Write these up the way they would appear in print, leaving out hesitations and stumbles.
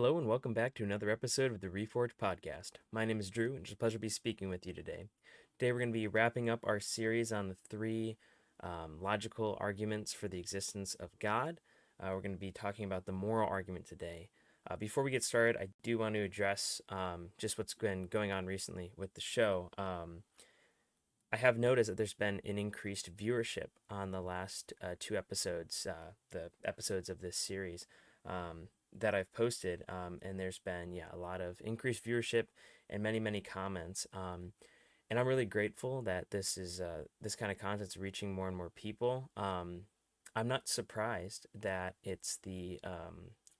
Hello and welcome back to another episode of the Reforged podcast. My name is Drew, and it's a pleasure to be speaking with you today. Today we're going to be wrapping up our series on the three logical arguments for the existence of God. We're going to be talking about the moral argument today. Before we get started, I do want to address just what's been going on recently with the show. I have noticed that there's been an increased viewership on the last two episodes, the episodes of this series that I've posted, and there's been a lot of increased viewership and many comments. And I'm really grateful that this kind of content's reaching more and more people. I'm not surprised that it's the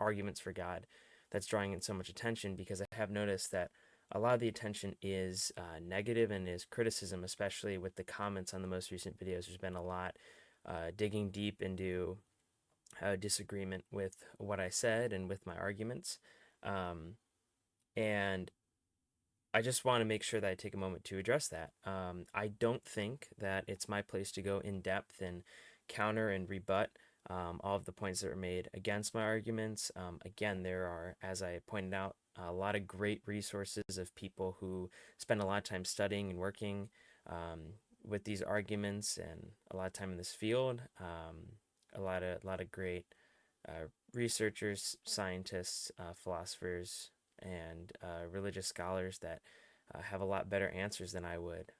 arguments for God that's drawing in so much attention because I have noticed that a lot of the attention is negative and is criticism, especially with the comments on the most recent videos. There's been a lot digging deep into disagreement with what I said and with my arguments. Um, and I just want to make sure that I take a moment to address that. I don't think that it's my place to go in depth and counter and rebut all of the points that were made against my arguments. Again, there are, as I pointed out, a lot of great resources of people who spend a lot of time studying and working with these arguments and a lot of time in this field. A lot of great researchers, scientists, philosophers, and religious scholars that have a lot better answers than I would.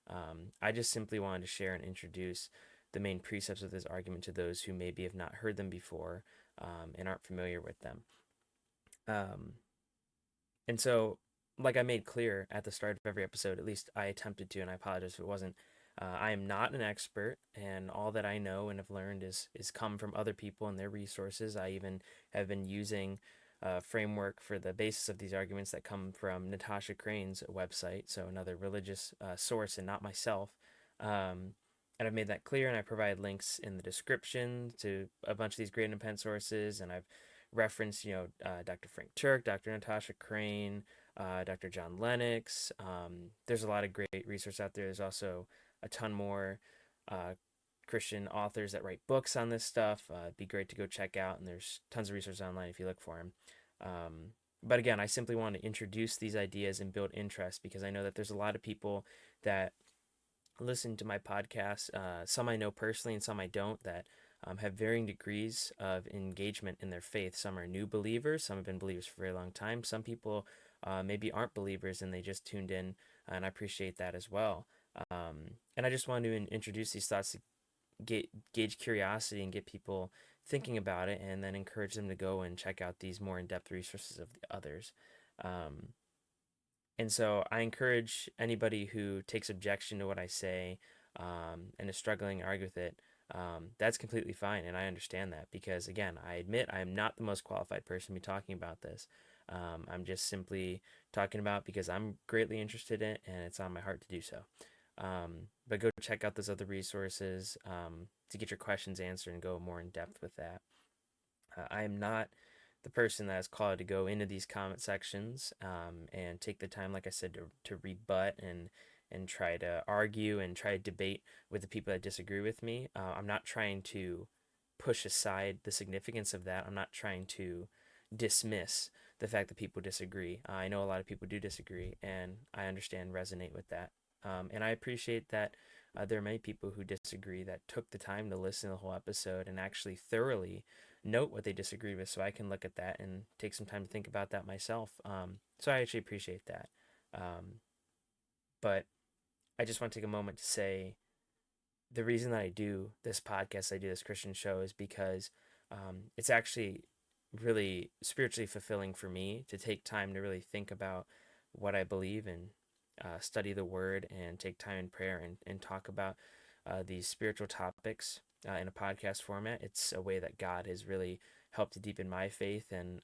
I just simply wanted to share and introduce the main precepts of this argument to those who maybe have not heard them before and aren't familiar with them. Um, and so, like I made clear at the start of every episode, at least I attempted to, and I apologize if it wasn't. I am not an expert, and all that I know and have learned is come from other people and their resources. I even have been using a framework for the basis of these arguments that come from Natasha Crane's website, so another religious source and not myself. And I've made that clear, and I provide links in the description to a bunch of these great independent sources, and I've referenced, Dr. Frank Turk, Dr. Natasha Crane, Dr. John Lennox. There's a lot of great resources out there. There's also a ton more uh, Christian authors that write books on this stuff. It'd be great to go check out, and there's tons of resources online if you look for them. But again, I simply want to introduce these ideas and build interest because I know that there's a lot of people that listen to my podcast. Some I know personally, and some I don't. That have varying degrees of engagement in their faith. Some are new believers. Some have been believers for a very long time. Some people maybe aren't believers and they just tuned in, and I appreciate that as well. And I just wanted to introduce these thoughts to gauge curiosity and get people thinking about it, and then encourage them to go and check out these more in-depth resources of the others. Um, and so I encourage anybody who takes objection to what I say and is struggling to argue with it. That's completely fine, and I understand that because, again, I admit I am not the most qualified person to be talking about this. I'm just simply talking about because I'm greatly interested in it, and it's on my heart to do so. But go check out those other resources to get your questions answered and go more in depth with that. I am not the person that is called to go into these comment sections and take the time, like I said, to rebut and try to argue and try to debate with the people that disagree with me. I'm not trying to push aside the significance of that. I'm not trying to dismiss the fact that people disagree. I know a lot of people do disagree, and I understand, resonate with that. And I appreciate that there are many people who disagree that took the time to listen to the whole episode and actually thoroughly note what they disagree with so I can look at that and take some time to think about that myself. So I actually appreciate that. Um, but I just want to take a moment to say the reason that I do this podcast, I do this Christian show, is because it's actually really spiritually fulfilling for me to take time to really think about what I believe and study the word and take time in prayer and talk about these spiritual topics in a podcast format. It's a way that God has really helped to deepen my faith. And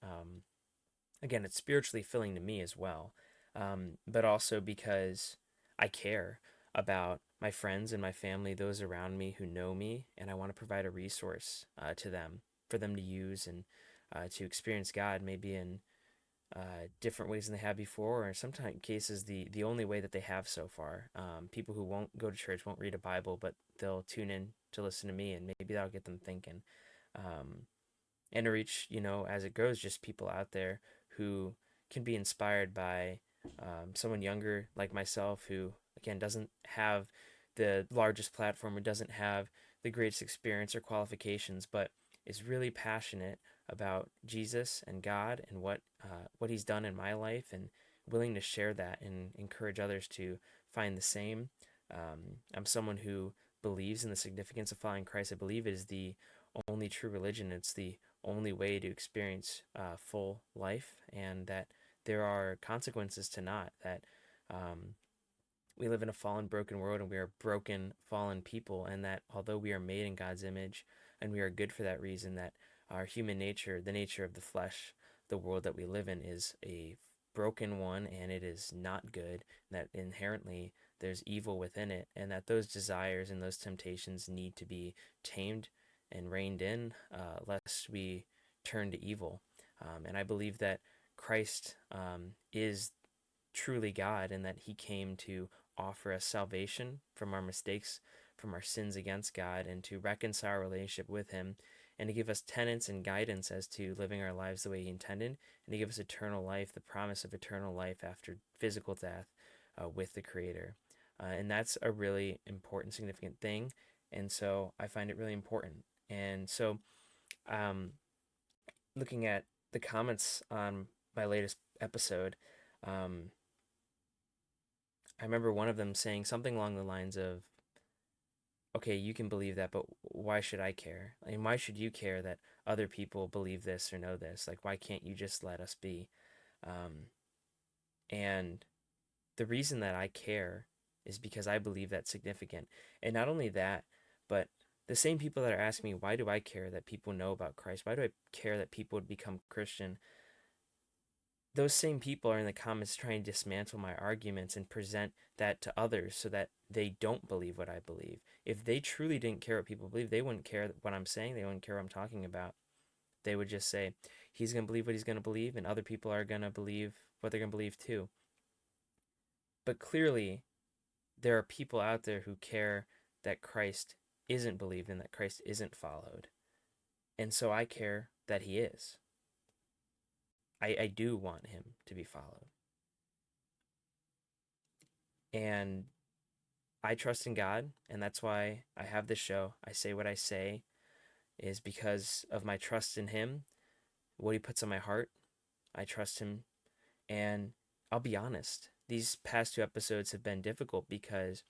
again, it's spiritually filling to me as well. But also because I care about my friends and my family, those around me who know me, and I want to provide a resource to them for them to use and to experience God maybe in different ways than they have before, or sometimes cases the only way that they have so far. People who won't go to church, won't read a Bible, but they'll tune in to listen to me, and maybe that'll get them thinking. Um, and to reach, as it goes, just people out there who can be inspired by someone younger like myself who, again, doesn't have the largest platform or doesn't have the greatest experience or qualifications, but is really passionate about Jesus and God and what He's done in my life, and willing to share that and encourage others to find the same. I'm someone who believes in the significance of following Christ. I believe it is the only true religion. It's the only way to experience full life, and that there are consequences to not. That um, we live in a fallen, broken world, and we are broken, fallen people, and that although we are made in God's image and we are good for that reason, that our human nature, the nature of the flesh, the world that we live in, is a broken one, and it is not good, that inherently there's evil within it, and that those desires and those temptations need to be tamed and reined in, lest we turn to evil. And I believe that Christ is truly God, and that He came to offer us salvation from our mistakes, from our sins against God, and to reconcile our relationship with Him, and to give us tenets and guidance as to living our lives the way He intended, and to give us eternal life, the promise of eternal life after physical death with the Creator. And that's a really important, significant thing. And so I find it really important. And so, um, looking at the comments on my latest episode, um, I remember one of them saying something along the lines of, okay, you can believe that, but why should I care? And why should you care that other people believe this or know this? Like, why can't you just let us be? Um, and the reason that I care is because I believe that's significant. And not only that, but the same people that are asking me, why do I care that people know about Christ? Why do I care that people would become Christian? Those same people are in the comments trying to dismantle my arguments and present that to others so that they don't believe what I believe. If they truly didn't care what people believe, they wouldn't care what I'm saying. They wouldn't care what I'm talking about. They would just say, he's going to believe what he's going to believe, and other people are going to believe what they're going to believe too. But clearly, there are people out there who care that Christ isn't believed and that Christ isn't followed. And so I care that he is. I do want him to be followed. And I trust in God, and that's why I have this show. I say what I say is because of my trust in him, what he puts on my heart. I trust him. And I'll be honest, these past two episodes have been difficult because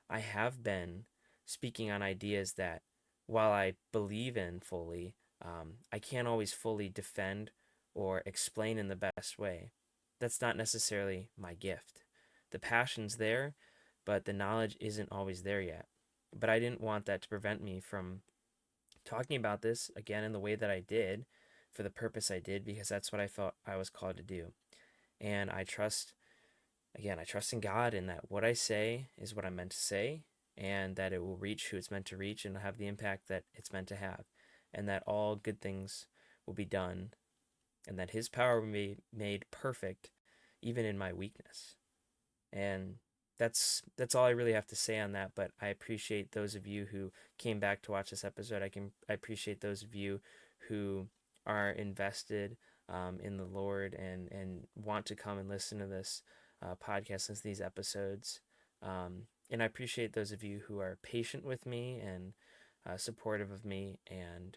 I have been speaking on ideas that, while I believe in fully, I can't always fully defend or explain in the best way. That's not necessarily my gift. The passion's there, but the knowledge isn't always there yet. But I didn't want that to prevent me from talking about this again in the way that I did, for the purpose I did, because that's what I felt I was called to do. And I trust, again, I trust in God, and that what I say is what I'm meant to say, and that it will reach who it's meant to reach and have the impact that it's meant to have, and that all good things will be done, and that His power will be made perfect even in my weakness. And that's all I really have to say on that. But I appreciate those of you who came back to watch this episode. I appreciate those of you who are invested in the Lord, and want to come and listen to this podcast, listen to these episodes. And I appreciate those of you who are patient with me and supportive of me. And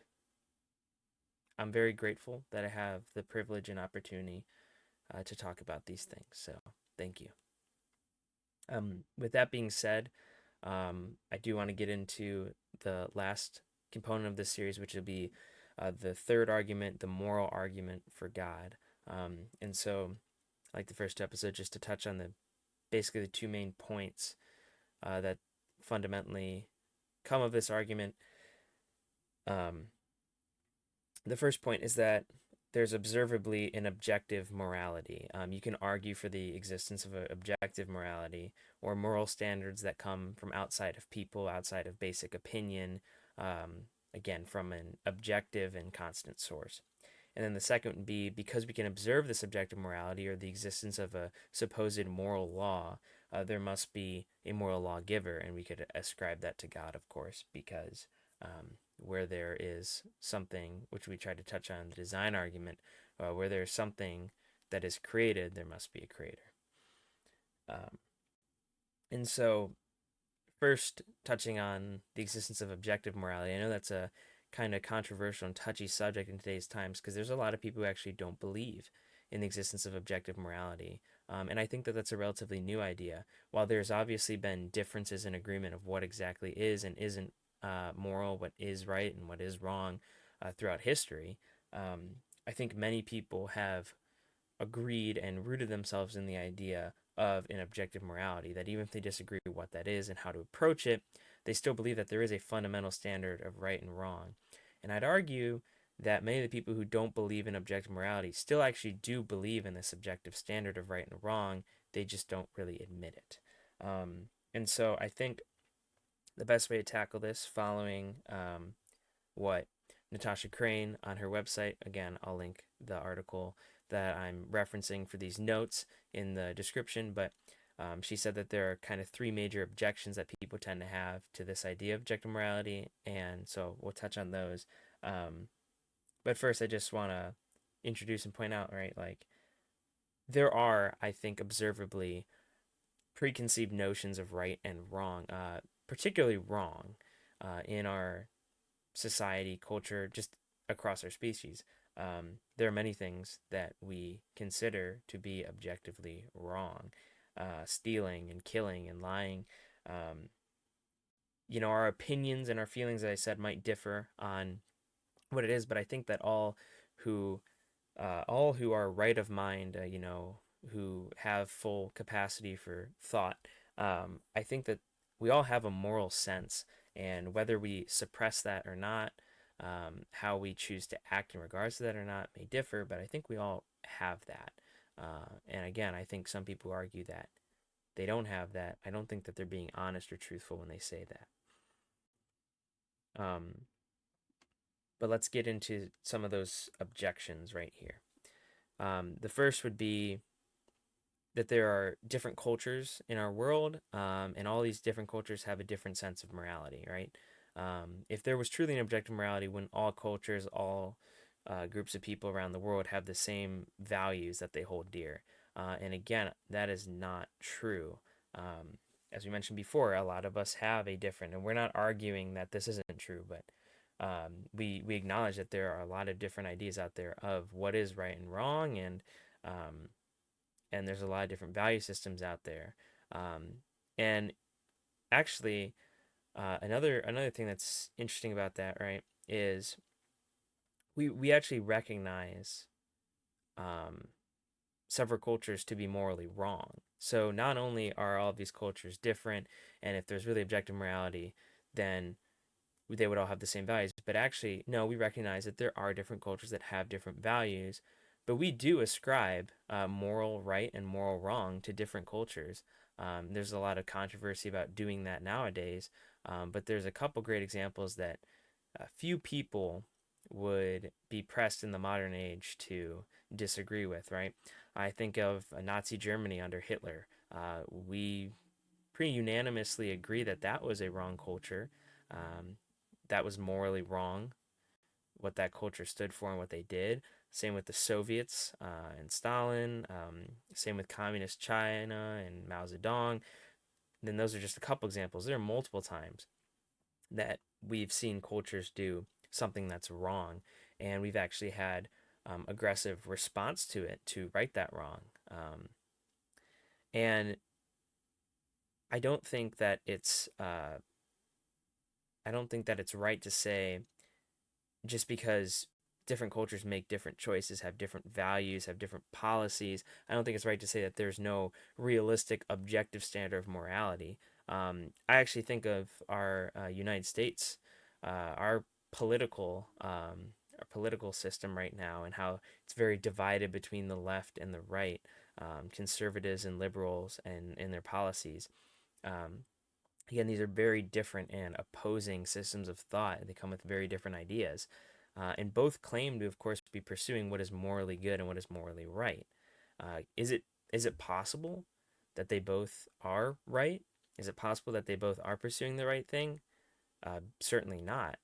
I'm very grateful that I have the privilege and opportunity to talk about these things. So thank you. With that being said, I do want to get into the last component of this series, which will be the third argument, the moral argument for God. And so, like the first episode, just to touch on basically the two main points that fundamentally come of this argument. The first point is that there's observably an objective morality. You can argue for the existence of an objective morality, or moral standards that come from outside of people, outside of basic opinion, again, from an objective and constant source. And then the second would be, because we can observe this objective morality, or the existence of a supposed moral law, there must be a moral lawgiver, and we could ascribe that to God, of course, because where there is something, which we tried to touch on in the design argument, where there's something that is created, there must be a creator. Um, and so, first, touching on the existence of objective morality, I know that's a kind of controversial and touchy subject in today's times because there's a lot of people who actually don't believe in the existence of objective morality. And I think that that's a relatively new idea. While there's obviously been differences in agreement of what exactly is and isn't moral, what is right and what is wrong throughout history, I think many people have agreed and rooted themselves in the idea of an objective morality, that even if they disagree with what that is and how to approach it, they still believe that there is a fundamental standard of right and wrong. And I'd argue that many of the people who don't believe in objective morality still actually do believe in this objective standard of right and wrong, they just don't really admit it. And so I think the best way to tackle this, following what Natasha Crane on her website. Again, I'll link the article that I'm referencing for these notes in the description, but she said that there are kind of three major objections that people tend to have to this idea of objective morality, and so we'll touch on those. Um, but first, I just want to introduce and point out, right, like there are, I think, observably preconceived notions of right and wrong, particularly wrong, in our society, culture, just across our species. There are many things that we consider to be objectively wrong. Stealing and killing and lying. Um, our opinions and our feelings, as I said, might differ on what it is, but I think that who all who are right of mind, who have full capacity for thought, I think that we all have a moral sense, and whether we suppress that or not, how we choose to act in regards to that or not may differ, but I think we all have that. And again, I think some people argue that they don't have that. I don't think that they're being honest or truthful when they say that. Um, but let's get into some of those objections right here. The first would be that there are different cultures in our world, and all these different cultures have a different sense of morality, right? If there was truly an objective morality, when all cultures, all groups of people around the world have the same values that they hold dear. And again, that is not true. As we mentioned before, a lot of us have a different, and we're not arguing that this isn't true, but we acknowledge that there are a lot of different ideas out there of what is right and wrong, um, and there's a lot of different value systems out there. And actually, another thing that's interesting about that, right, is we actually recognize um, several cultures to be morally wrong. So not only are all of these cultures different, and if there's really objective morality, then they would all have the same values. But actually, no, we recognize that there are different cultures that have different values, but we do ascribe moral right and moral wrong to different cultures. There's a lot of controversy about doing that nowadays, but there's a couple great examples that few people would be pressed in the modern age to disagree with, right? I think of Nazi Germany under Hitler. We pretty unanimously agree that that was a wrong culture. Um, that was morally wrong, what that culture stood for and what they did. Same with the Soviets and Stalin. Same with communist China and Mao Zedong. Then those are just a couple examples. There are multiple times that we've seen cultures do something that's wrong, and we've actually had aggressive response to it to right that wrong. And I don't think that it's right to say just because different cultures make different choices, have different values, have different policies. I don't think it's right to say that there's no realistic, objective standard of morality. I actually think of our United States, our political our political system right now, and how it's very divided between the left and the right, conservatives and liberals, and in their policies. Um, Again, these are very different and opposing systems of thought. They come with very different ideas. And both claim to, of course, be pursuing what is morally good and what is morally right. Is it possible that they both are right? Is it possible that they both are pursuing the right thing? Certainly not.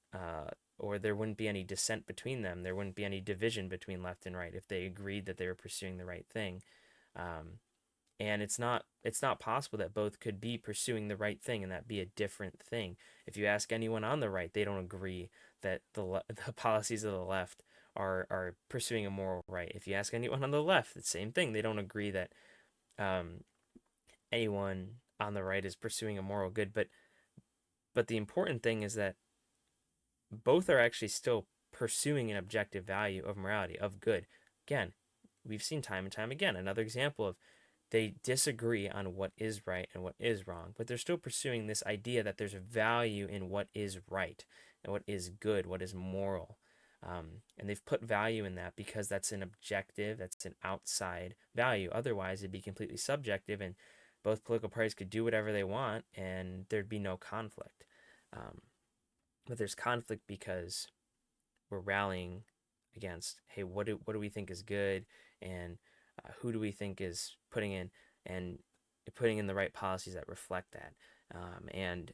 or there wouldn't be any dissent between them. There wouldn't be any division between left and right if they agreed that they were pursuing the right thing. Um, and it's not possible that both could be pursuing the right thing and that be a different thing. If you ask anyone on the right, they don't agree that the policies of the left are pursuing a moral right. If you ask anyone on the left, the same thing. They don't agree that um, anyone on the right is pursuing a moral good. But the important thing is that both are actually still pursuing an objective value of morality, of good. Again, we've seen time and time again another example of they disagree on what is right and what is wrong, but they're still pursuing this idea that there's a value in what is right and what is good, what is moral. And they've put value in that because that's an objective, that's an outside value. Otherwise, it'd be completely subjective, and both political parties could do whatever they want and there'd be no conflict. Um, but there's conflict because we're rallying against, hey, what do we think is good, and who do we think is and putting in the right policies that reflect that, and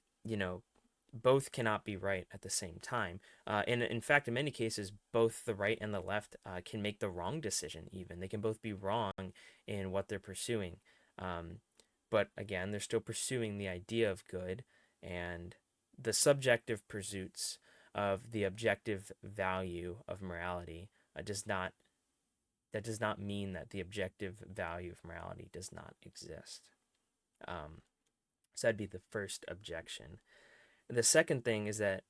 both cannot be right at the same time. And in fact, in many cases, both the right and the left can make the wrong decision. Even they can both be wrong in what they're pursuing. Um, but again, they're still pursuing the idea of good, and the subjective pursuits of the objective value of morality does not that does not mean that the objective value of morality does not exist. So that'd be the first objection. The second thing is that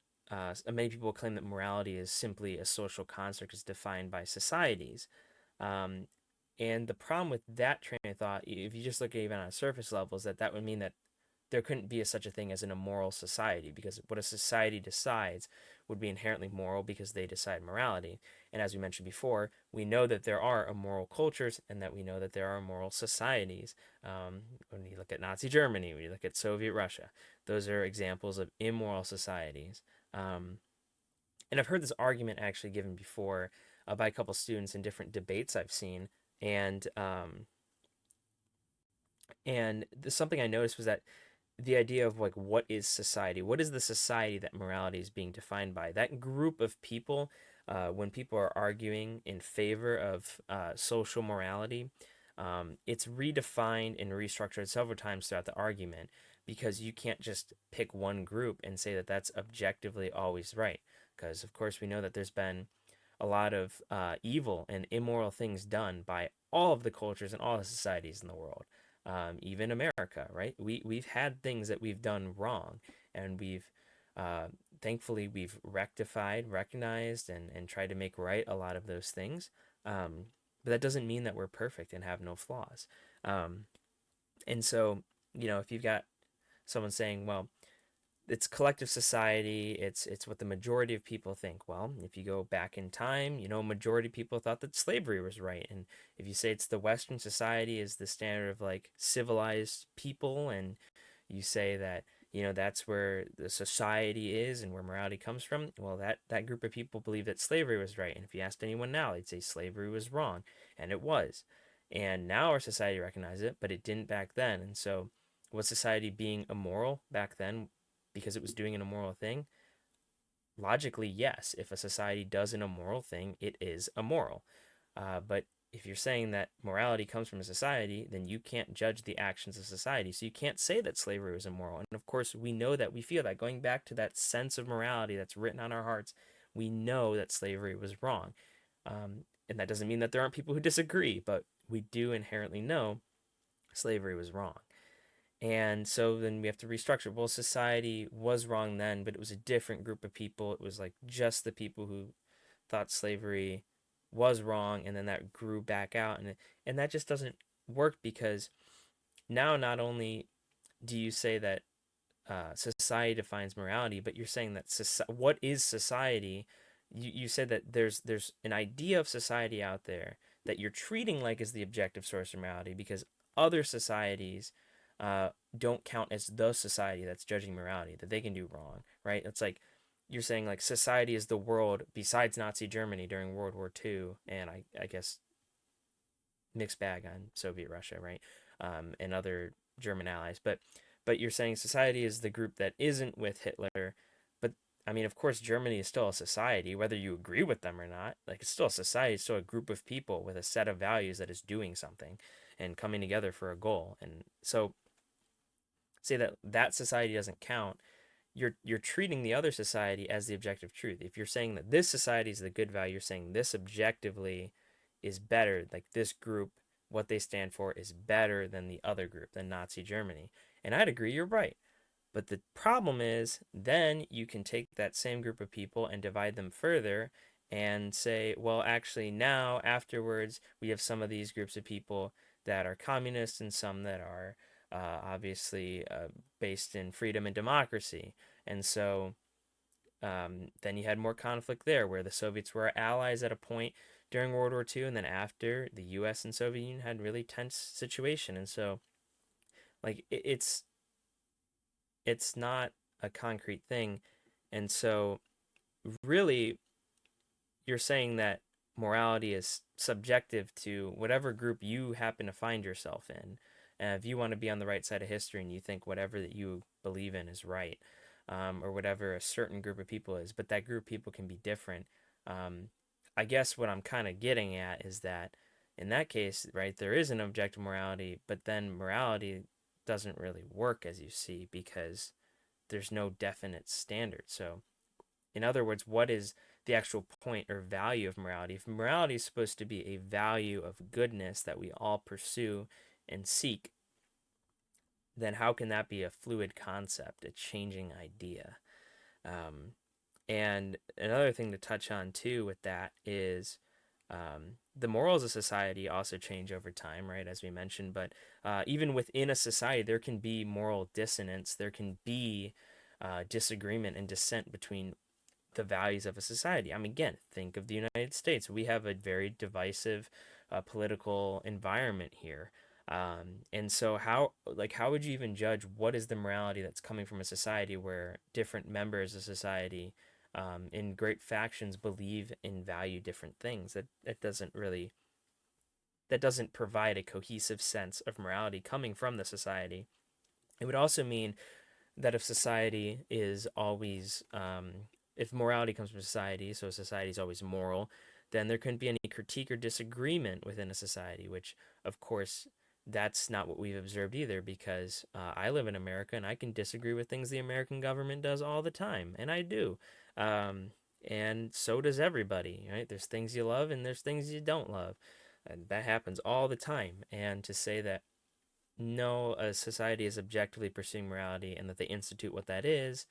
many people claim that morality is simply a social construct as defined by societies. Um, and the problem with that train of thought, if you just look at even on a surface level, is that that would mean that there couldn't be such a thing as an immoral society, because what a society decides would be inherently moral because they decide morality. And as we mentioned before, we know that there are immoral cultures and that we know that there are immoral societies. When you look at Nazi Germany, when you look at Soviet Russia, those are examples of immoral societies. Um, and I've heard this argument actually given before by a couple students in different debates I've seen. And something I noticed was that the idea of like what is society, what is the society that morality is being defined by, that group of people, when people are arguing in favor of social morality, it's redefined and restructured several times throughout the argument, because you can't just pick one group and say that that's objectively always right, because of course we know that there's been a lot of evil and immoral things done by all of the cultures and all the societies in the world, even America, right? We've had things that we've done wrong, and uh, thankfully we've rectified, recognized, and tried to make right a lot of those things. But that doesn't mean that we're perfect and have no flaws. Um, and so, if you've got someone saying, well, it's collective society, it's what the majority of people think. Well, if you go back in time, majority of people thought that slavery was right. And if you say it's the Western society is the standard of like civilized people, and you say that that's where the society is and where morality comes from, well, that group of people believe that slavery was right. And if you asked anyone now, they'd say slavery was wrong, and it was. And now our society recognizes it, but it didn't back then. And so was society being immoral back then because it was doing an immoral thing? Logically, yes. If a society does an immoral thing, it is immoral. But if you're saying that morality comes from a society, then you can't judge the actions of society. So you can't say that slavery was immoral. And of course, we know that, we feel that, going back to that sense of morality that's written on our hearts, we know that slavery was wrong. And that doesn't mean that there aren't people who disagree, but we do inherently know slavery was wrong. And so then we have to restructure. Well, society was wrong then, but it was a different group of people. It was like just the people who thought slavery was wrong, and then that grew back out, and that just doesn't work, because now not only do you say that society defines morality, but you're saying that what is society? You said that there's an idea of society out there that you're treating like is the objective source of morality, because other societies don't count as the society that's judging morality, that they can do wrong, right? It's like you're saying like society is the world besides Nazi Germany during World War II, and I guess mixed bag on Soviet Russia, right? And other German allies. But you're saying society is the group that isn't with Hitler, but I mean, of course, Germany is still a society, whether you agree with them or not. Like, it's still a society, it's still a group of people with a set of values that is doing something and coming together for a goal. And so, say that that society doesn't count, you're treating the other society as the objective truth. If you're saying that this society is the good value, you're saying this objectively is better, like this group, what they stand for is better than the other group, than Nazi Germany. And I'd agree, you're right. But the problem is, then you can take that same group of people and divide them further and say, well, actually, now afterwards, we have some of these groups of people that are communists and some that are obviously based in freedom and democracy. And so then you had more conflict there, where the Soviets were allies at a point during World War II, and then after, the U.S. and Soviet Union had a really tense situation. And so, like, it's not a concrete thing. And so, really, you're saying that morality is subjective to whatever group you happen to find yourself in. If you want to be on the right side of history and you think whatever that you believe in is right, or whatever a certain group of people is, but that group of people can be different. Um, I guess what I'm kind of getting at is that in that case, right, there is an objective morality, but then morality doesn't really work as you see because there's no definite standard. So, in other words, what is the actual point or value of morality? If morality is supposed to be a value of goodness that we all pursue and seek, then how can that be a fluid concept, a changing idea? Um, and another thing to touch on too with that is the morals of society also change over time, right? As we mentioned, but even within a society, there can be moral dissonance. There can be disagreement and dissent between the values of a society. I mean, again, think of the United States. We have a very divisive political environment here. And so how would you even judge what is the morality that's coming from a society where different members of society in great factions believe and value different things? That doesn't provide a cohesive sense of morality coming from the society. It would also mean that if society is always, if morality comes from society, so society is always moral, then there couldn't be any critique or disagreement within a society, which, of course, that's not what we've observed either, because I live in America and I can disagree with things the American government does all the time, and I do. Um, and so does everybody, right? There's things you love and there's things you don't love. And that happens all the time. And to say that no, a society is objectively pursuing morality and that they institute what that is,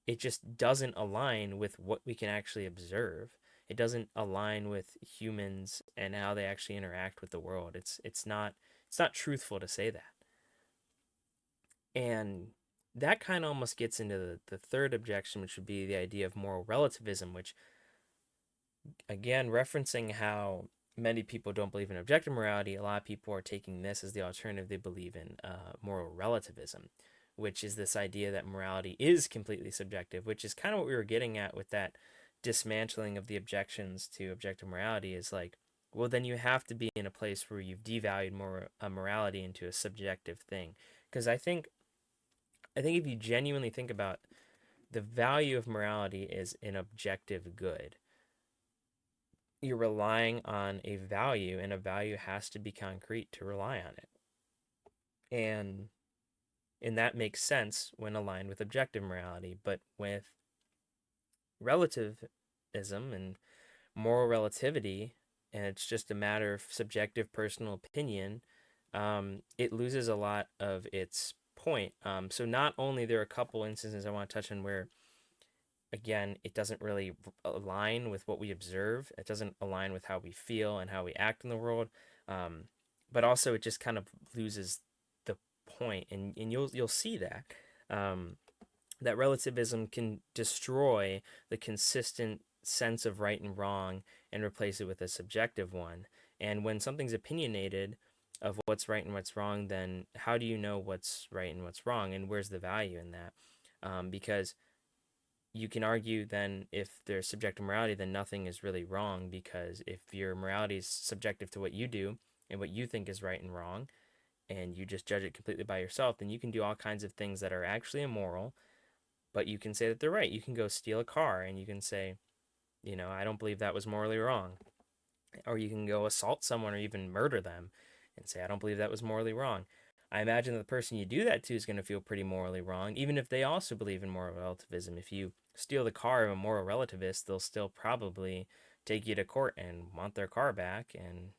it just doesn't align with what we can actually observe. It doesn't align with humans and how they actually interact with the world. It's not truthful to say that. And that kind of almost gets into the third objection, which would be the idea of moral relativism, which again, referencing how many people don't believe in objective morality, a lot of people are taking this as the alternative. They believe in moral relativism, which is this idea that morality is completely subjective, which is kind of what we were getting at with that dismantling of the objections to objective morality is like, well, then you have to be in a place where you've devalued morality into a subjective thing. Because I think if you genuinely think about the value of morality is an objective good, you're relying on a value, and a value has to be concrete to rely on it. And that makes sense when aligned with objective morality, but with relativism and moral relativity, and it's just a matter of subjective personal opinion, it loses a lot of its point. So not only there are a couple instances I want to touch on where again, it doesn't really align with what we observe. It doesn't align with how we feel and how we act in the world. Um, but also, it just kind of loses the point, and you'll see that that relativism can destroy the consistent sense of right and wrong and replace it with a subjective one. And when something's opinionated of what's right and what's wrong, then how do you know what's right and what's wrong, and where's the value in that? Because you can argue then if there's subjective morality, then nothing is really wrong because if your morality is subjective to what you do and what you think is right and wrong, and you just judge it completely by yourself, then you can do all kinds of things that are actually immoral, but you can say that they're right. You can go steal a car and you can say, I don't believe that was morally wrong. Or you can go assault someone or even murder them and say, I don't believe that was morally wrong. I imagine that the person you do that to is going to feel pretty morally wrong, even if they also believe in moral relativism. If you steal the car of a moral relativist, they'll still probably take you to court and want their car back and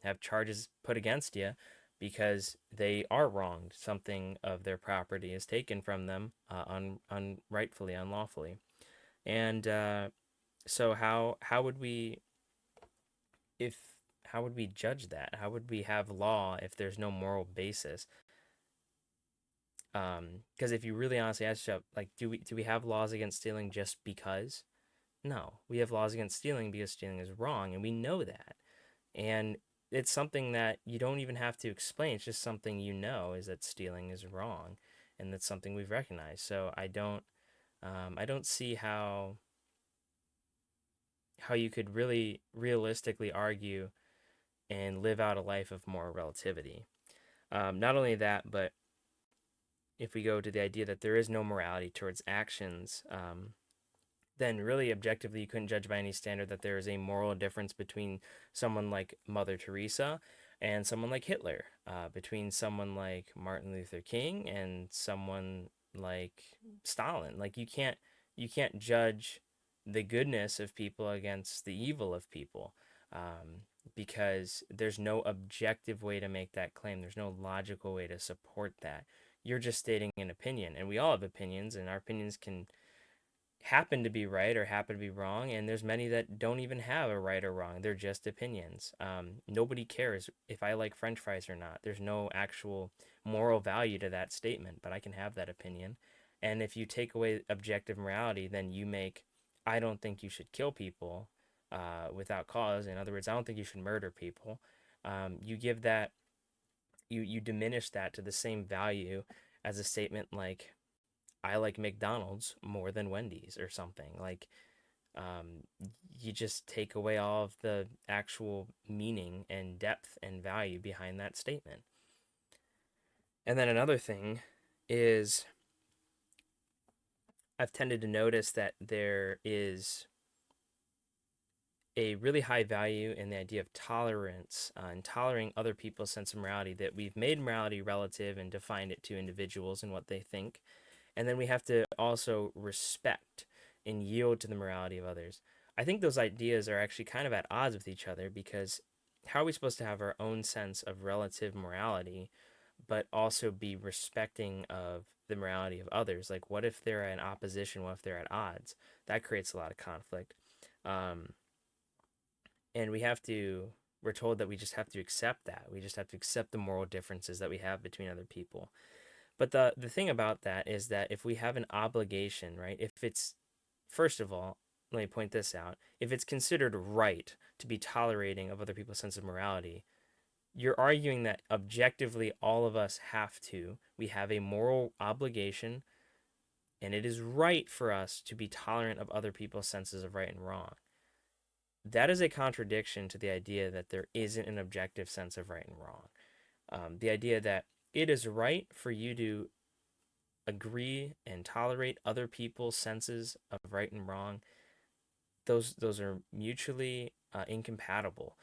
have charges put against you because they are wronged. Something of their property is taken from them unrightfully, unlawfully. And so how would we if how would we judge that? How would we have law if there's no moral basis? Because if you really honestly ask yourself, like, do we have laws against stealing just because? No, we have laws against stealing because stealing is wrong, and we know that. And it's something that you don't even have to explain. It's just something is that stealing is wrong, and that's something we've recognized. So I don't see how you could really realistically argue and live out a life of moral relativity. Not only that, but if we go to the idea that there is no morality towards actions, then really objectively you couldn't judge by any standard that there is a moral difference between someone like Mother Teresa and someone like Hitler, between someone like Martin Luther King and someone like Stalin. Like you can't judge the goodness of people against the evil of people. Because there's no objective way to make that claim. There's no logical way to support that. You're just stating an opinion, and we all have opinions, and our opinions can happen to be right or happen to be wrong, and there's many that don't even have a right or wrong. They're just opinions. Nobody cares if I like French fries or not. There's no actual moral value to that statement, but I can have that opinion. And if you take away objective morality, then you make, I don't think you should kill people without cause. In other words, I don't think you should murder people. You give that, you diminish that to the same value as a statement like, I like McDonald's more than Wendy's or something. Like, um, you just take away all of the actual meaning and depth and value behind that statement. And then another thing is, I've tended to notice that there is a really high value in the idea of tolerance and tolerating other people's sense of morality, that we've made morality relative and defined it to individuals and what they think. And then we have to also respect and yield to the morality of others. I think those ideas are actually kind of at odds with each other, because how are we supposed to have our own sense of relative morality, but also be respecting of the morality of others? Like, what if they're in opposition? What if they're at odds? That creates a lot of conflict. Um, and we're told that we just have to accept that. We just have to accept the moral differences that we have between other people. But the thing about that is that if we have an obligation, right? If it's, first of all, let me point this out. If it's considered right to be tolerating of other people's sense of morality, you're arguing that objectively all of us have to. We have a moral obligation, and it is right for us to be tolerant of other people's senses of right and wrong. That is a contradiction to the idea that there isn't an objective sense of right and wrong. The idea that it is right for you to agree and tolerate other people's senses of right and wrong, those are mutually incompatible.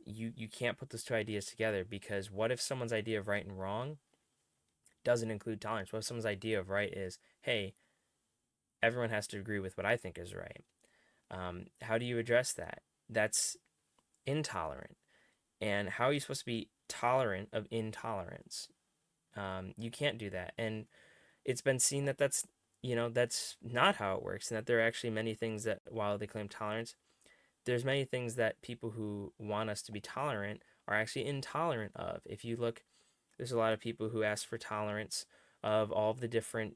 You can't put those two ideas together, because what if someone's idea of right and wrong doesn't include tolerance? What if someone's idea of right is, hey, everyone has to agree with what I think is right? How do you address that? That's intolerant. And how are you supposed to be tolerant of intolerance? You can't do that. And it's been seen that that's not how it works, and that there are actually many things that, while they claim tolerance, there's many things that people who want us to be tolerant are actually intolerant of. If you look, there's a lot of people who ask for tolerance of all of the different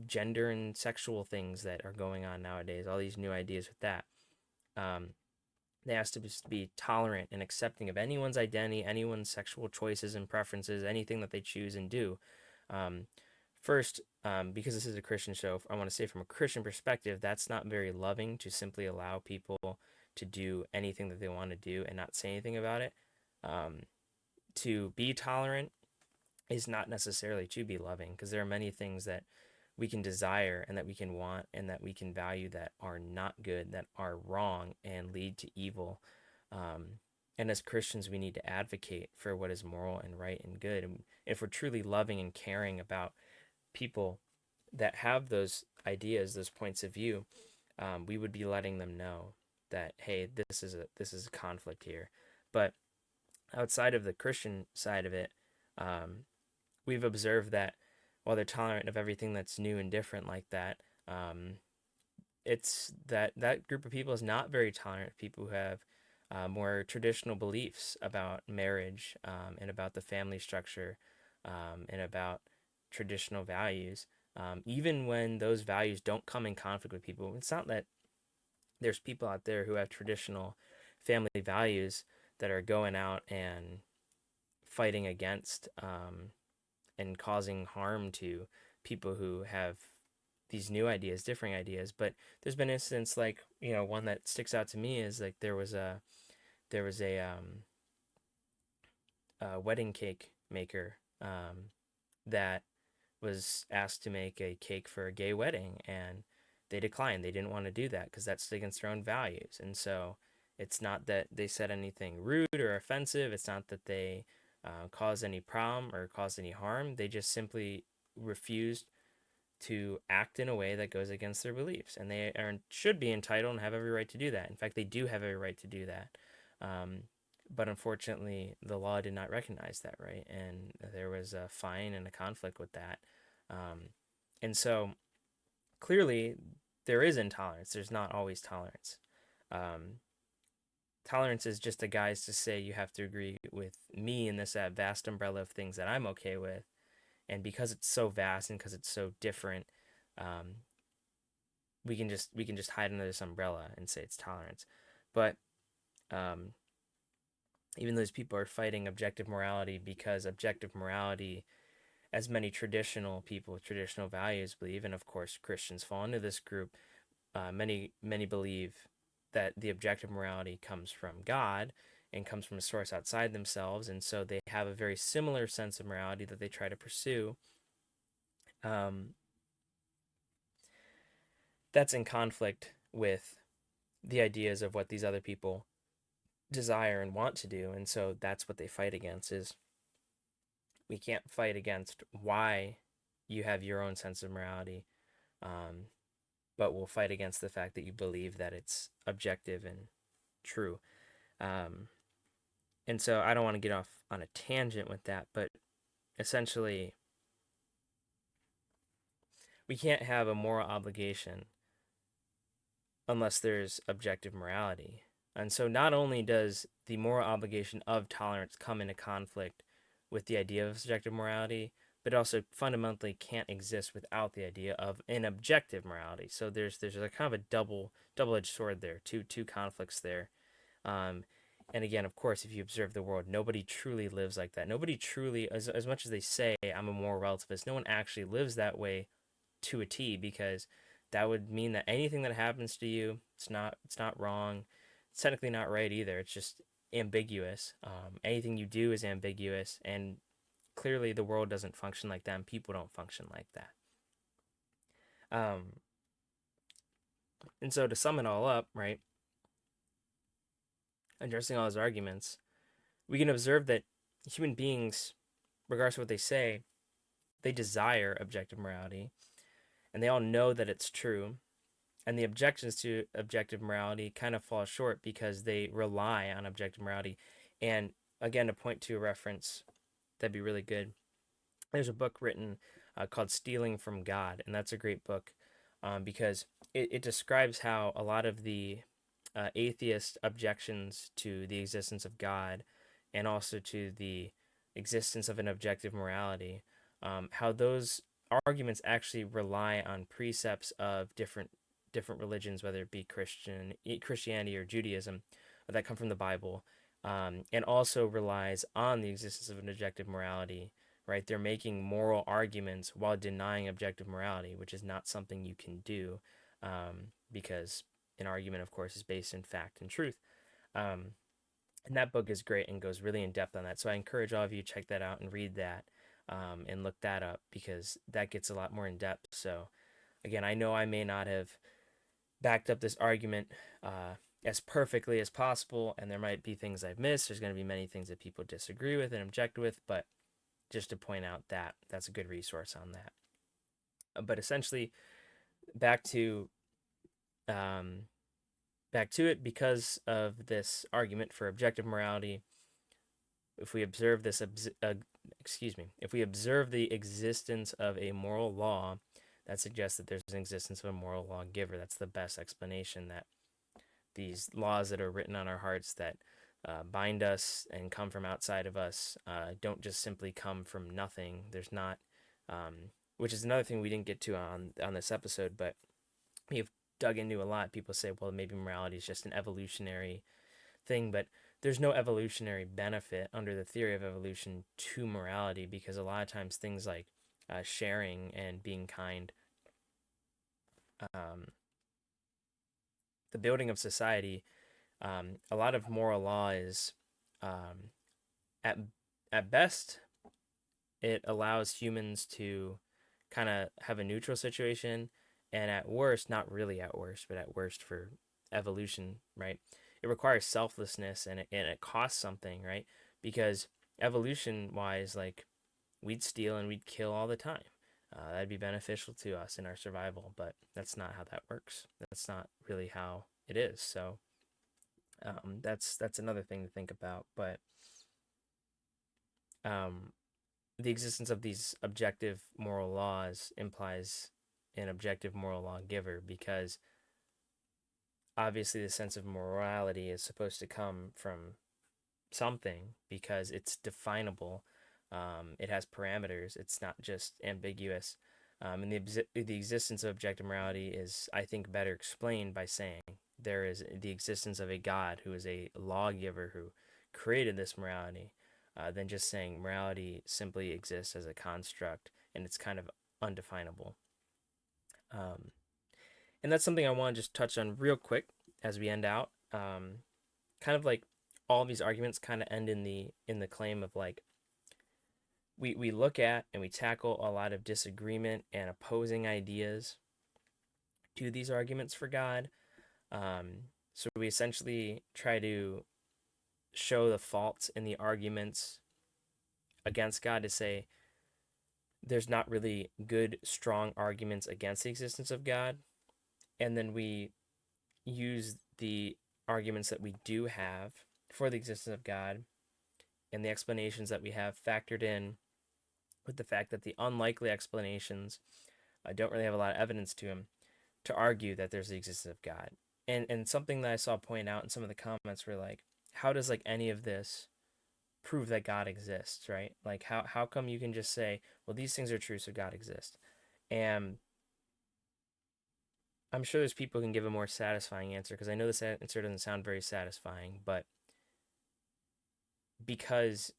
gender and sexual things that are going on nowadays, all these new ideas with that. Um, they ask to be tolerant and accepting of anyone's identity, anyone's sexual choices and preferences, anything that they choose and do. Um, First, because this is a Christian show, I want to say from a Christian perspective, that's not very loving to simply allow people to do anything that they want to do and not say anything about it. Um, to be tolerant is not necessarily to be loving, because there are many things that we can desire and that we can want and that we can value that are not good, that are wrong and lead to evil. Um, and as Christians, we need to advocate for what is moral and right and good. And if we're truly loving and caring about people that have those ideas, those points of view, we would be letting them know that, hey, this is a conflict here. But outside of the Christian side of it, um, we've observed that while they're tolerant of everything that's new and different like that, um, it's that group of people is not very tolerant of people who have more traditional beliefs about marriage, and about the family structure, and about traditional values. Even when those values don't come in conflict with people, it's not that there's people out there who have traditional family values that are going out and fighting against, and causing harm to people who have these new ideas, differing ideas. But there's been instances like, one that sticks out to me is like there was a wedding cake maker, that was asked to make a cake for a gay wedding, and they declined. They didn't want to do that because that's against their own values. And so it's not that they said anything rude or offensive. It's not that they caused any problem or caused any harm. They just simply refused to act in a way that goes against their beliefs, and they should be entitled and have every right to do that. In fact, they do have every right to do that. Um, but unfortunately, the law did not recognize that right, and there was a fine and a conflict with that. Um, and so clearly, there is intolerance. There's not always tolerance. Um, Tolerance is just a guise to say you have to agree with me in this vast umbrella of things that I'm okay with, and because it's so vast and because it's so different, um, we can just hide under this umbrella and say it's tolerance. But um, even those people are fighting objective morality because objective morality, as many traditional people with traditional values believe, and of course Christians fall into this group, many believe that the objective morality comes from God and comes from a source outside themselves, and so they have a very similar sense of morality that they try to pursue. Um, that's in conflict with the ideas of what these other people desire and want to do, and so that's what they fight against. Is we can't fight against why you have your own sense of morality, um, but we'll fight against the fact that you believe that it's objective and true. um, and so I don't want to get off on a tangent with that, but essentially we can't have a moral obligation unless there's objective morality. And so not only does the moral obligation of tolerance come into conflict with the idea of subjective morality, but also fundamentally can't exist without the idea of an objective morality. So there's a kind of a double-edged sword there, two conflicts there. Um, and again, of course, if you observe the world, nobody truly lives like that. Nobody truly, as much as they say I'm a moral relativist, no one actually lives that way to a T, because that would mean that anything that happens to you, it's not wrong. It's technically not right either. It's just ambiguous. Anything you do is ambiguous, and clearly the world doesn't function like that, and people don't function like that. Um, and so to sum it all up, right, addressing all those arguments, we can observe that human beings, regardless of what they say, they desire objective morality, and they all know that it's true. And the objections to objective morality kind of fall short because they rely on objective morality. And again, to point to a reference that'd be really good, there's a book written called Stealing from God, and that's a great book, because it describes how a lot of the atheist objections to the existence of God and also to the existence of an objective morality, how those arguments actually rely on precepts of different religions, whether it be Christianity or Judaism, that come from the Bible, and also relies on the existence of an objective morality. Right, they're making moral arguments while denying objective morality, which is not something you can do, because an argument, of course, is based in fact and truth. And that book is great and goes really in depth on that. So I encourage all of you to check that out and read that. and look that up because that gets a lot more in depth. So, again, I know I may not have backed up this argument as perfectly as possible, and there might be things I've missed. There's going to be many things that people disagree with and object with, but just to point out that that's a good resource on that. But essentially, back to um, back to it, because of this argument for objective morality. If we observe this, if we observe the existence of a moral law, that suggests that there's an existence of a moral lawgiver. That's the best explanation, that these laws that are written on our hearts that bind us and come from outside of us don't just simply come from nothing. There's not, which is another thing we didn't get to on this episode, but we've dug into a lot. People say, well, maybe morality is just an evolutionary thing, but there's no evolutionary benefit under the theory of evolution to morality, because a lot of times things like sharing and being kind, um, the building of society, a lot of moral law is um, at at best it allows humans to kind of have a neutral situation, and at worst, not really at worst, but at worst for evolution, right? It requires selflessness, and it costs something, right? Because evolution wise, like, we'd steal and we'd kill all the time. That'd be beneficial to us in our survival, but that's not how that works. That's not really how it is. So that's another thing to think about. But um, the existence of these objective moral laws implies an objective moral lawgiver, because obviously the sense of morality is supposed to come from something because it's definable. It has parameters. It's not just ambiguous. And the existence of objective morality is, I think, better explained by saying there is the existence of a God who is a lawgiver who created this morality, than just saying morality simply exists as a construct and it's kind of undefinable. Um, and that's something I want to just touch on real quick as we end out. Kind of like all these arguments kind of end in the claim of, like, we look at and we tackle a lot of disagreement and opposing ideas to these arguments for God. So we essentially try to show the faults in the arguments against God, to say there's not really good, strong arguments against the existence of God. And then we use the arguments that we do have for the existence of God and the explanations that we have factored in with the fact that the unlikely explanations don't really have a lot of evidence to them, to argue that there's the existence of God. And something that I saw point out in some of the comments were like, how does, like, any of this prove that God exists, right? Like, how come you can just say, well, these things are true, so God exists? And I'm sure there's people who can give a more satisfying answer, because I know this answer doesn't sound very satisfying, but because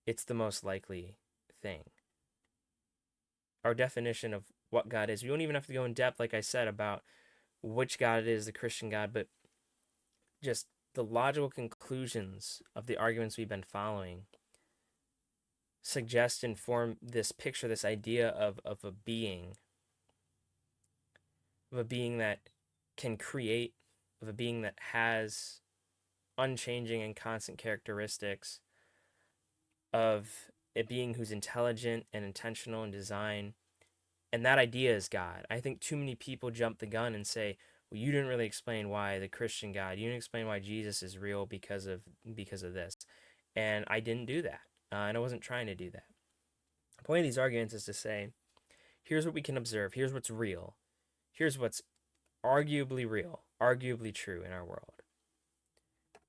it's the most likely thing. Our definition of what God is, we don't even have to go in depth, like I said, about which God it is, the Christian God, but just the logical conclusions of the arguments we've been following suggest and form this picture, this idea of a being that can create, of a being that has unchanging and constant characteristics, of a being who's intelligent and intentional in design. And that idea is God. I think too many people jump the gun and say, well, you didn't really explain why the Christian God, you didn't explain why Jesus is real because of this. And I didn't do that. And I wasn't trying to do that. The point of these arguments is to say, here's what we can observe, here's what's real, here's what's arguably real, arguably true in our world.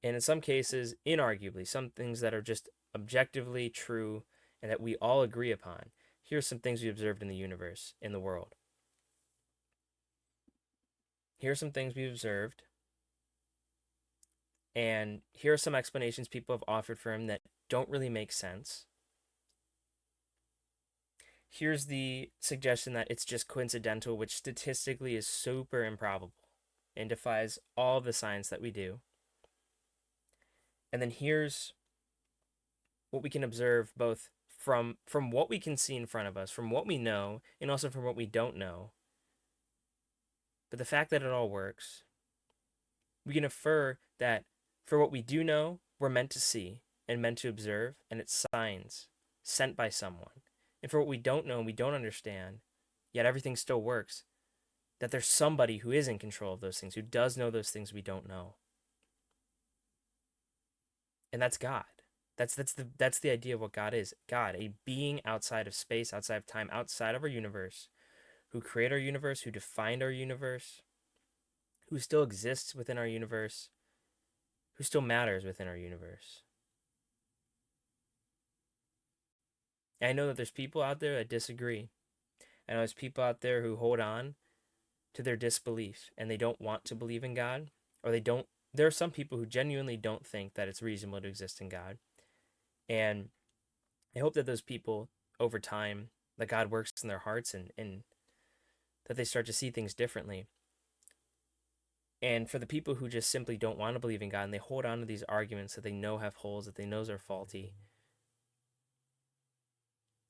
And in some cases, inarguably, some things that are just objectively true and that we all agree upon. Here's some things we observed in the universe, in the world. Here's some things we've observed, and here are some explanations people have offered for him that don't really make sense. Here's the suggestion that it's just coincidental, which statistically is super improbable and defies all the science that we do. And then here's what we can observe both from what we can see in front of us, from what we know, and also from what we don't know. But the fact that it all works, we can infer that for what we do know, we're meant to see and meant to observe, and it's signs sent by someone. And for what we don't know and we don't understand, yet everything still works, that there's somebody who is in control of those things, who does know those things we don't know. And that's God. That's the idea of what God is. God, a being outside of space, outside of time, outside of our universe, who created our universe, who defined our universe, who still exists within our universe, who still matters within our universe. And I know that there's people out there that disagree. I know there's people out there who hold on to their disbelief and they don't want to believe in God, or they don't. There are some people who genuinely don't think that it's reasonable to exist in God. And I hope that those people, over time, that God works in their hearts and that they start to see things differently. And for the people who just simply don't want to believe in God and they hold on to these arguments that they know have holes, that they know are faulty,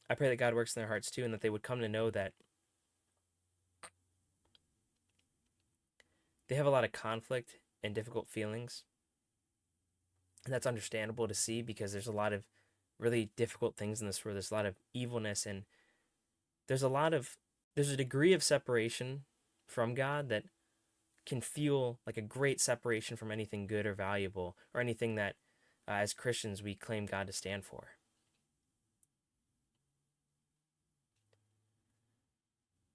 I pray that God works in their hearts too, and that they would come to know that they have a lot of conflict and difficult feelings. And that's understandable to see because there's a lot of really difficult things in this world. There's a lot of evilness, and there's a degree of separation from God that can feel like a great separation from anything good or valuable or anything that as Christians we claim God to stand for.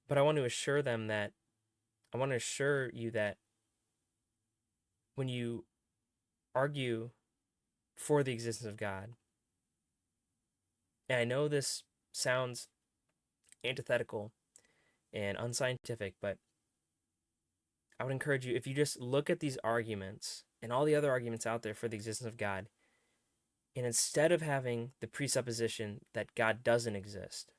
But I want to assure you that when you argue for the existence of God, and I know this sounds antithetical and unscientific, but I would encourage you, if you just look at these arguments and all the other arguments out there for the existence of God, and instead of having the presupposition that God doesn't exist,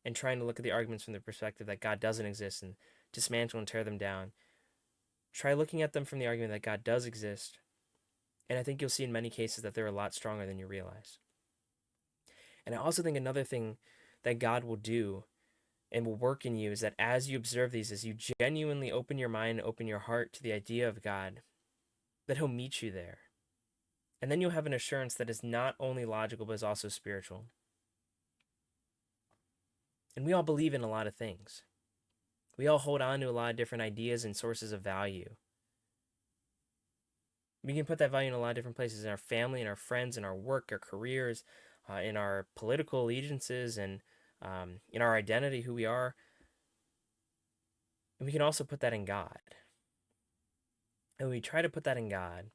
and trying to look at the arguments from the perspective that God doesn't exist and dismantle and tear them down, try looking at them from the argument that God does exist, and I think you'll see in many cases that they're a lot stronger than you realize. And I also think another thing that God will do and will work in you is that as you observe these, as you genuinely open your mind, open your heart to the idea of God, that He'll meet you there. And then you'll have an assurance that is not only logical, but is also spiritual. And we all believe in a lot of things. We all hold on to a lot of different ideas and sources of value. We can put that value in a lot of different places, in our family, in our friends, in our work, our careers, in our political allegiances, and in our identity, who we are. And we can also put that in God. And when we try to put that in God,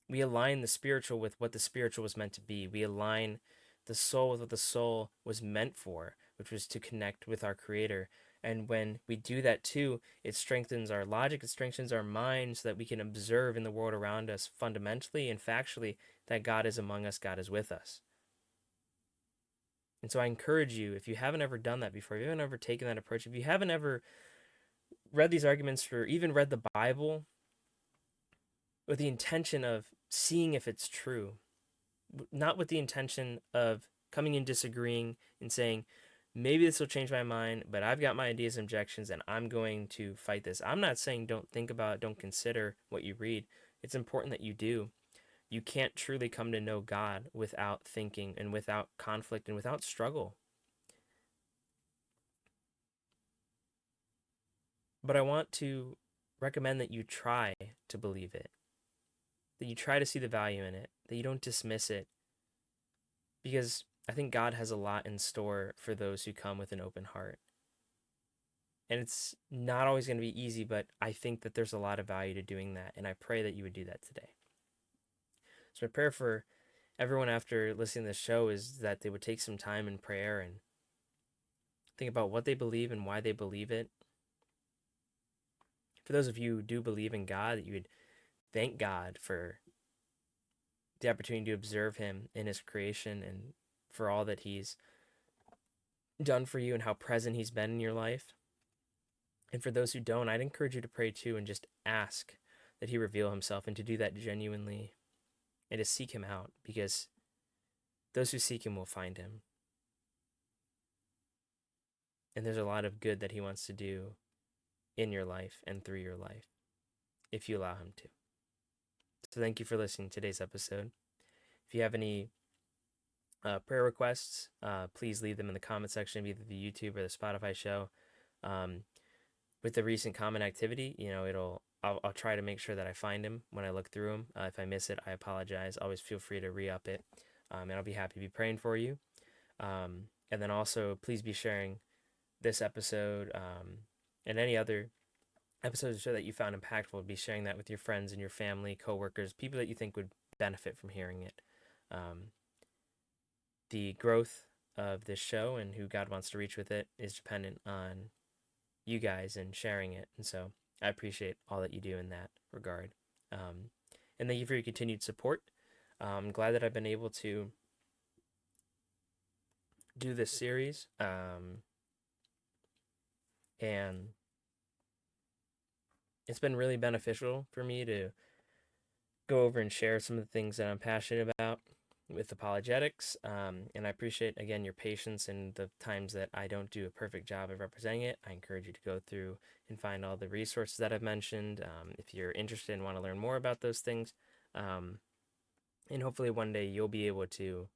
we align the spiritual with what the spiritual was meant to be. We align the soul with what the soul was meant for, which was to connect with our Creator. And when we do that too, it strengthens our logic, it strengthens our mind so that we can observe in the world around us fundamentally and factually that God is among us, God is with us. And so I encourage you, if you haven't ever done that before, if you haven't ever taken that approach, if you haven't ever read these arguments or even read the Bible with the intention of seeing if it's true, not with the intention of coming and disagreeing and saying, maybe this will change my mind, but I've got my ideas and objections and I'm going to fight this. I'm not saying don't think about it, don't consider what you read. It's important that you do. You can't truly come to know God without thinking and without conflict and without struggle. But I want to recommend that you try to believe it, that you try to see the value in it, that you don't dismiss it, because I think God has a lot in store for those who come with an open heart. And it's not always going to be easy, but I think that there's a lot of value to doing that, and I pray that you would do that today. So my prayer for everyone after listening to this show is that they would take some time in prayer and think about what they believe and why they believe it. For those of you who do believe in God, that you would thank God for the opportunity to observe Him in His creation and for all that He's done for you and how present He's been in your life. And for those who don't, I'd encourage you to pray too and just ask that He reveal Himself, and to do that genuinely and to seek Him out, because those who seek him will find him. And there's a lot of good that he wants to do in your life and through your life if you allow him to. So thank you for listening to today's episode. If you have any prayer requests, please leave them in the comment section of either the YouTube or the Spotify show. With the recent comment activity, I'll try to make sure that I find them when I look through them. If I miss it, I apologize. Always feel free to re-up it, and I'll be happy to be praying for you. And then also, please be sharing this episode and any other episodes of the show that you found impactful. Be sharing that with your friends and your family, coworkers, people that you think would benefit from hearing it. The growth of this show and who God wants to reach with it is dependent on you guys and sharing it. And so I appreciate all that you do in that regard. And thank you for your continued support. I'm glad that I've been able to do this series. And it's been really beneficial for me to go over and share some of the things that I'm passionate about with apologetics. And I appreciate, again, your patience and the times that I don't do a perfect job of representing it. I encourage you to go through and find all the resources that I've mentioned if you're interested and want to learn more about those things. And hopefully one day you'll be able to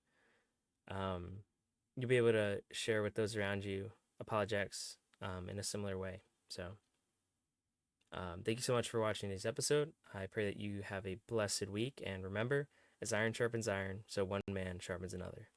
share with those around you apologetics in a similar way. So thank you so much for watching this episode. I pray that you have a blessed week, and remember, as iron sharpens iron, so one man sharpens another.